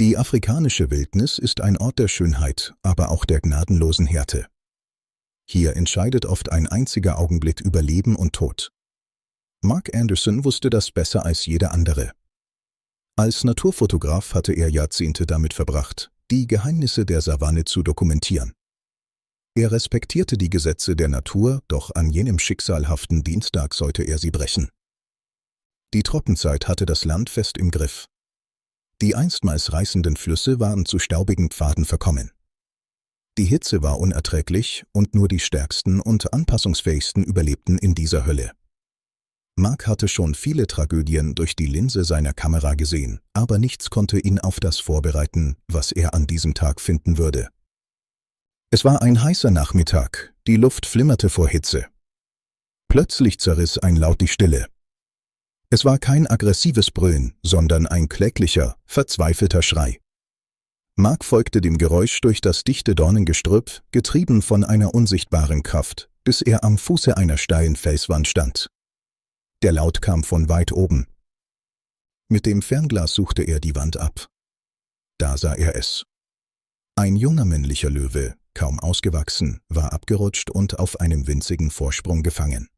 Die afrikanische Wildnis ist ein Ort der Schönheit, aber auch der gnadenlosen Härte. Hier entscheidet oft ein einziger Augenblick über Leben und Tod. Mark Anderson wusste das besser als jeder andere. Als Naturfotograf hatte er Jahrzehnte damit verbracht, die Geheimnisse der Savanne zu dokumentieren. Er respektierte die Gesetze der Natur, doch an jenem schicksalhaften Dienstag sollte er sie brechen. Die Trockenzeit hatte das Land fest im Griff. Die einstmals reißenden Flüsse waren zu staubigen Pfaden verkommen. Die Hitze war unerträglich und nur die stärksten und anpassungsfähigsten überlebten in dieser Hölle. Mark hatte schon viele Tragödien durch die Linse seiner Kamera gesehen, aber nichts konnte ihn auf das vorbereiten, was er an diesem Tag finden würde. Es war ein heißer Nachmittag, die Luft flimmerte vor Hitze. Plötzlich zerriss ein Laut die Stille. Es war kein aggressives Brüllen, sondern ein kläglicher, verzweifelter Schrei. Mark folgte dem Geräusch durch das dichte Dornengestrüpp, getrieben von einer unsichtbaren Kraft, bis er am Fuße einer steilen Felswand stand. Der Laut kam von weit oben. Mit dem Fernglas suchte er die Wand ab. Da sah er es. Ein junger männlicher Löwe, kaum ausgewachsen, war abgerutscht und auf einem winzigen Vorsprung gefangen.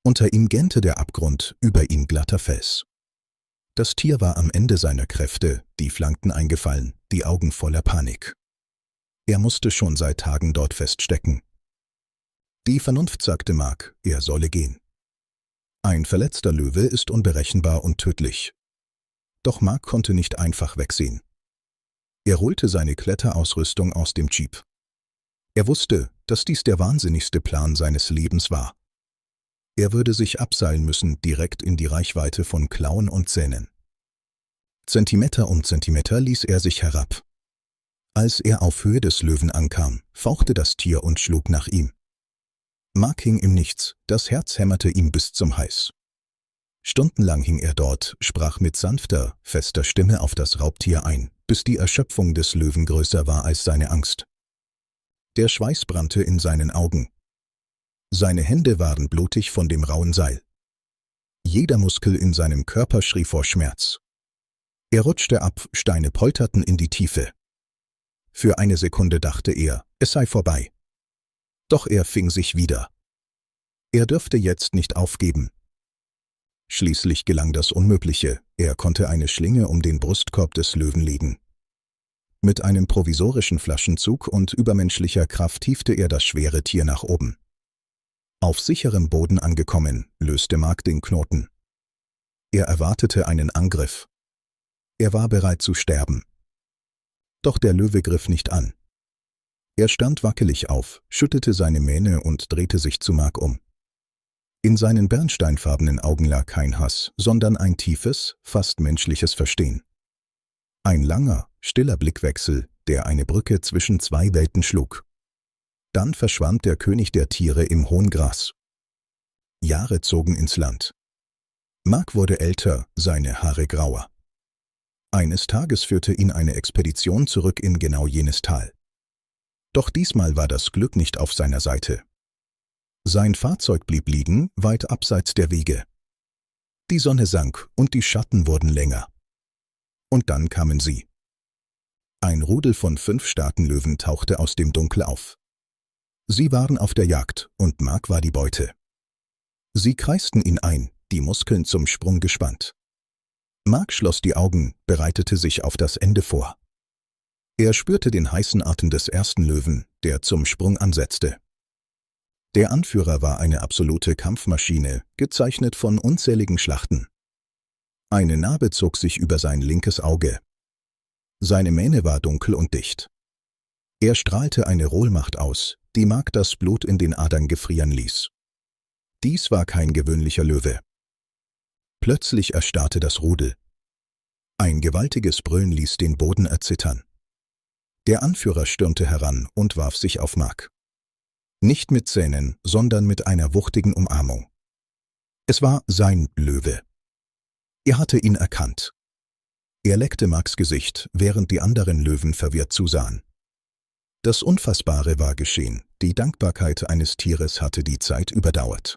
Unter ihm gähnte der Abgrund, über ihm glatter Fels. Das Tier war am Ende seiner Kräfte, die Flanken eingefallen, die Augen voller Panik. Er musste schon seit Tagen dort feststecken. Die Vernunft sagte Mark, er solle gehen. Ein verletzter Löwe ist unberechenbar und tödlich. Doch Mark konnte nicht einfach wegsehen. Er holte seine Kletterausrüstung aus dem Jeep. Er wusste, dass dies der wahnsinnigste Plan seines Lebens war. Er würde sich abseilen müssen, direkt in die Reichweite von Klauen und Zähnen. Zentimeter um Zentimeter ließ er sich herab. Als er auf Höhe des Löwen ankam, fauchte das Tier und schlug nach ihm. Mark hing im Nichts, das Herz hämmerte ihm bis zum Hals. Stundenlang hing er dort, sprach mit sanfter, fester Stimme auf das Raubtier ein, bis die Erschöpfung des Löwen größer war als seine Angst. Der Schweiß brannte in seinen Augen. Seine Hände waren blutig von dem rauen Seil. Jeder Muskel in seinem Körper schrie vor Schmerz. Er rutschte ab, Steine polterten in die Tiefe. Für eine Sekunde dachte er, es sei vorbei. Doch er fing sich wieder. Er dürfte jetzt nicht aufgeben. Schließlich gelang das Unmögliche, er konnte eine Schlinge um den Brustkorb des Löwen legen. Mit einem provisorischen Flaschenzug und übermenschlicher Kraft hiefte er das schwere Tier nach oben. Auf sicherem Boden angekommen, löste Mark den Knoten. Er erwartete einen Angriff. Er war bereit zu sterben. Doch der Löwe griff nicht an. Er stand wackelig auf, schüttelte seine Mähne und drehte sich zu Mark um. In seinen bernsteinfarbenen Augen lag kein Hass, sondern ein tiefes, fast menschliches Verstehen. Ein langer, stiller Blickwechsel, der eine Brücke zwischen zwei Welten schlug. Dann verschwand der König der Tiere im hohen Gras. Jahre zogen ins Land. Mark wurde älter, seine Haare grauer. Eines Tages führte ihn eine Expedition zurück in genau jenes Tal. Doch diesmal war das Glück nicht auf seiner Seite. Sein Fahrzeug blieb liegen, weit abseits der Wege. Die Sonne sank und die Schatten wurden länger. Und dann kamen sie. Ein Rudel von 5 Staatenlöwen tauchte aus dem Dunkel auf. Sie waren auf der Jagd und Mark war die Beute. Sie kreisten ihn ein, die Muskeln zum Sprung gespannt. Mark schloss die Augen, bereitete sich auf das Ende vor. Er spürte den heißen Atem des ersten Löwen, der zum Sprung ansetzte. Der Anführer war eine absolute Kampfmaschine, gezeichnet von unzähligen Schlachten. Eine Narbe zog sich über sein linkes Auge. Seine Mähne war dunkel und dicht. Er strahlte eine Rohlmacht aus, die Mark das Blut in den Adern gefrieren ließ. Dies war kein gewöhnlicher Löwe. Plötzlich erstarrte das Rudel. Ein gewaltiges Brüllen ließ den Boden erzittern. Der Anführer stürmte heran und warf sich auf Mark. Nicht mit Zähnen, sondern mit einer wuchtigen Umarmung. Es war sein Löwe. Er hatte ihn erkannt. Er leckte Marks Gesicht, während die anderen Löwen verwirrt zusahen. Das Unfassbare war geschehen, die Dankbarkeit eines Tieres hatte die Zeit überdauert.